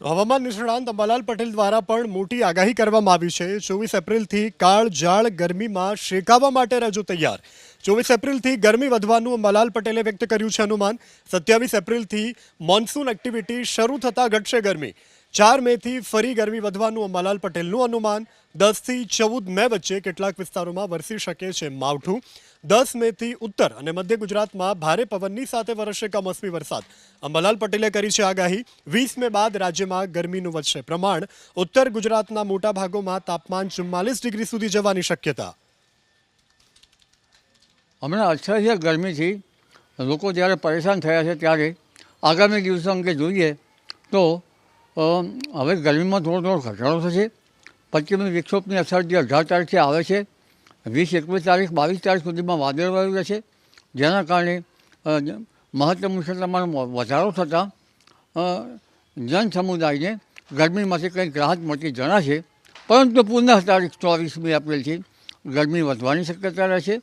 હવામાન નિષ્ણાંત અંબાલાલ પટેલ દ્વારા પણ મોટી આગાહી કરવામાં આવી છે। 24 એપ્રિલથી કાળઝાળ ગરમીમાં શેકાવા માટે રહેજો તૈયાર। 24 એપ્રિલથી ગરમી વધવાનું અંબાલાલ પટેલે વ્યક્ત કર્યું છે અનુમાન। 27 એપ્રિલથી મોન્સૂન એક્ટિવિટી શરૂ થતાં ઘટશે ગરમી। 4 મેથી ફરી ગરમી વધવાનું અંબાલાલ પટેલનું અનુમાન। 10 થી 14 મે વચ્ચે કેટલાક વિસ્તારોમાં વરસી શકે છે માવઠું। 10 મેથી ઉત્તર અને મધ્ય ગુજરાતમાં ભારે પવનની સાથે વરસશે કમોસમી વરસાદ। અંબાલાલ પટેલે કરી છે આગાહી। 20 મે બાદ રાજ્યમાં ગરમીનું વધશે પ્રમાણ। ઉત્તર ગુજરાતના મોટા ભાગોમાં તાપમાન 44 ડિગ્રી સુધી જવાની શક્યતા। હમણાં અસહ્ય ગરમીથી લોકો જ્યારે પરેશાન થયા છે ત્યારે આગામી દિવસો અંગે જોઈએ તો હવે ગરમીમાં થોડો ઘટાડો થશે। પશ્ચિમી વિક્ષોભની અસર જે 18 તારીખથી આવે છે, 20, 21 તારીખ, 22 તારીખ સુધીમાં વાદળવાયુ રહેશે, જેના કારણે મહત્તમ ઉષ્ણતામાનો વધારો થતાં જન સમુદાયને ગરમીમાંથી કંઈક રાહત મળતી જણાશે। પરંતુ પુનઃ તારીખ 24મી એપ્રિલથી ગરમી વધવાની શક્યતા રહેશે।